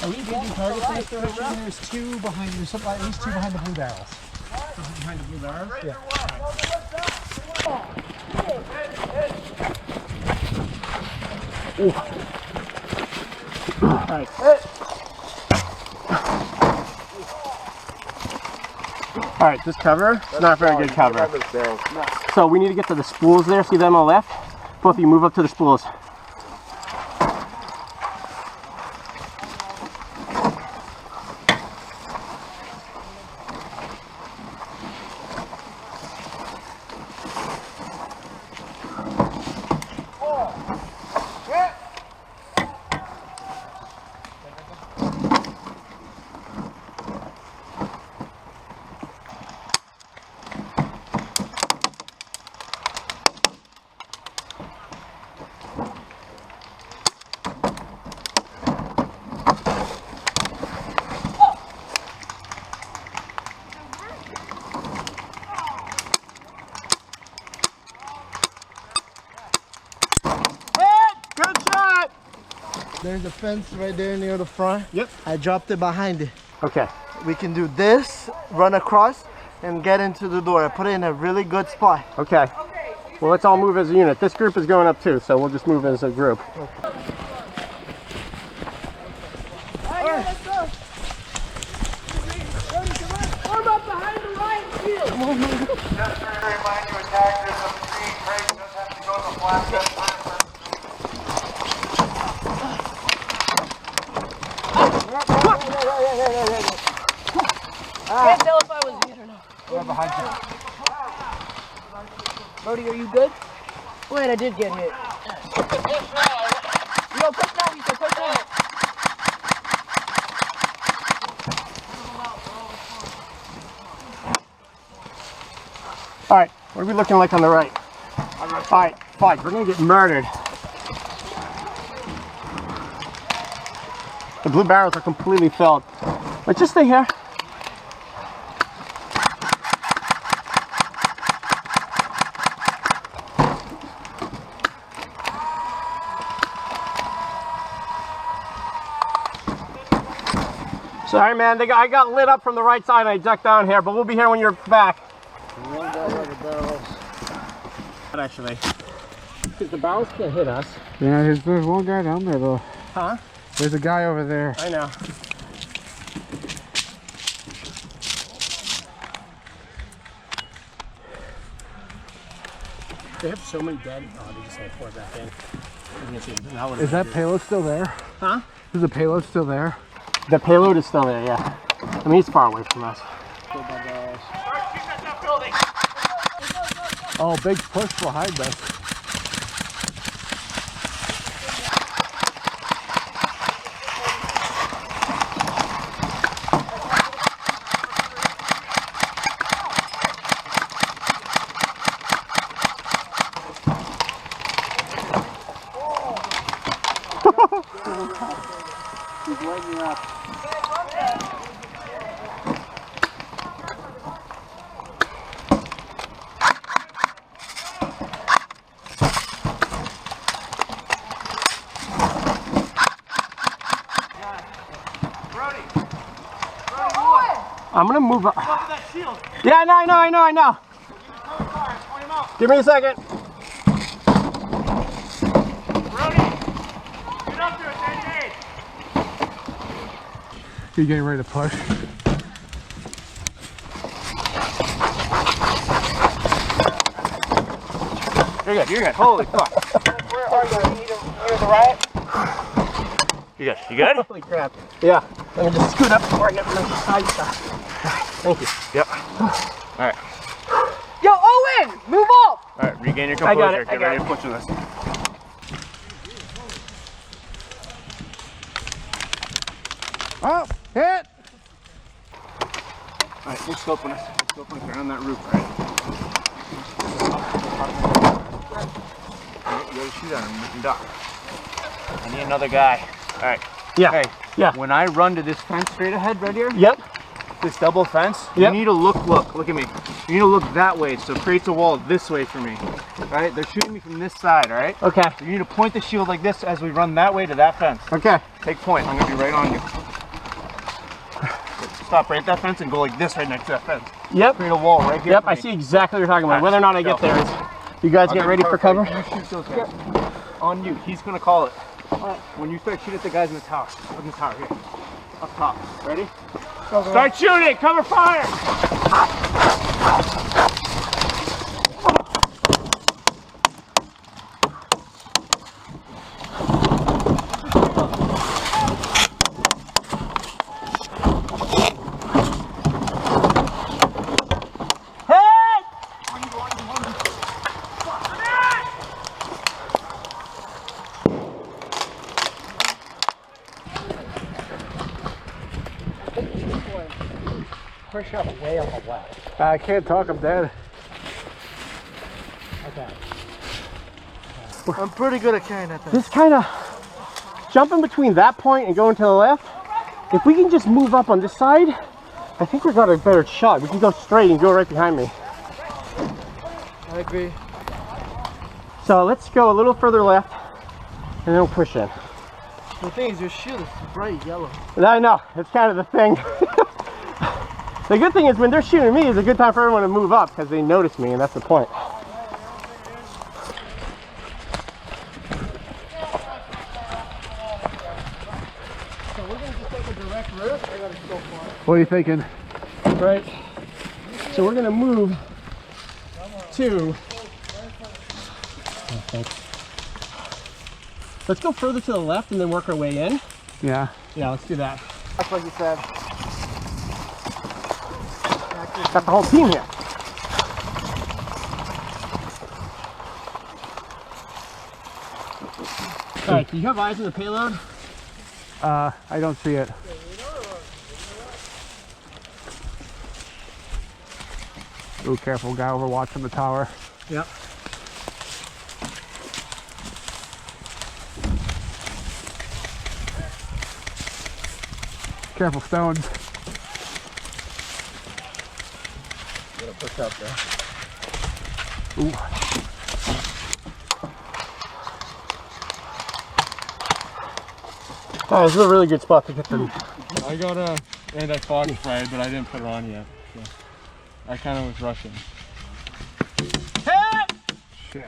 There's two behind. There's at least two behind the blue barrels. Behind the blue barrels? Yeah. All right. All right, this cover is not very good cover. So we need to get to the spools there. See them on the left? Both of you move up to the spools. There's a fence right there near the front. Yep. I dropped it behind it. Okay. We can do this, run across, and get into the door. I put it in a really good spot. Okay. Well, let's all move as a unit. This group is going up too, so we'll just move as a group. Okay. Alright, let's go. Form up behind the riot field. Just to remind you, attackers of the green crate just have to go to the black gun first. Can't tell if I was hit or not. Right behind you. Brody, are you good? Wait, I did get hit. Yo, push now, Ethan, push now. All right, what are we looking like on the right? All right, fine, we're gonna get murdered. The blue barrels are completely filled. But just stay here. Sorry, man. I got lit up from the right side and I ducked down here, but we'll be here when you're back. One guy by the barrels. Actually, because the barrels can't hit us. Yeah, there's one guy down there though. Huh? There's a guy over there. I know. They have so many dead. Oh, they just had to pour it back in. Is that payload still there? Huh? Is the payload still there? The payload is still there, yeah. I mean, it's far away from us. Oh, big push behind us. He's lighting up. I'm gonna move up. Yeah, I know. Give me a second. You getting ready to push? You're good. Holy fuck. Where are you? Near the riot? You good? Holy crap. Yeah. Let me just scoot up before I get my side stuff. Thank you. Yep. Alright. Yo, Owen! Move up! Alright, regain your composure. I got it. Get ready to push this. Oh, hit! Alright, we'll scope on us. Around that roof, right? You gotta shoot at him, we can duck. I need another guy. Alright. Yeah. Hey, yeah. When I run to this fence straight ahead right here, Yep. this double fence, Yep. you need to look at me. You need to look that way, so it creates a wall this way for me. Right? They're shooting me from this side, alright? Okay. So you need to point the shield like this as we run that way to that fence. Okay. Take point, I'm gonna be right on you. stop right at that fence and go like this right next to that fence. Yep. Create a wall right here. Yep, for I me. see exactly what you're talking about. Whether or not I get there is, you guys get ready for cover? You shoot those guys. On you. He's gonna call it. When you start shooting at the guys in the tower. In the tower here. Up top. Ready? Start shooting! Cover fire! Push up way on the left. I can't talk, I'm dead. Okay. I'm pretty good at carrying that thing. Just kind of jumping between that point and going to the left. If we can just move up on this side, I think we've got a better shot. We can go straight and go right behind me. I agree. So let's go a little further left and then we'll push in. The thing is, your shield is bright yellow. And I know, it's kind of the thing. The good thing is when they're shooting me, it's a good time for everyone to move up because they notice me, and that's the point. So we're going to just take a direct route. I got to go for it. What are you thinking? Right. So we're going to move to... Let's go further to the left and then work our way in. Yeah. Yeah, let's do that. That's what you said. Got the whole team here. Alright, do you have eyes on the payload? I don't see it. Ooh, careful, guy overwatching the tower. Yep. Careful, stones. Gonna push up there. Ooh. Oh, this is a really good spot to get them. I got a anti-fog spray, but I didn't put it on yet. So I kind of was rushing. Shit.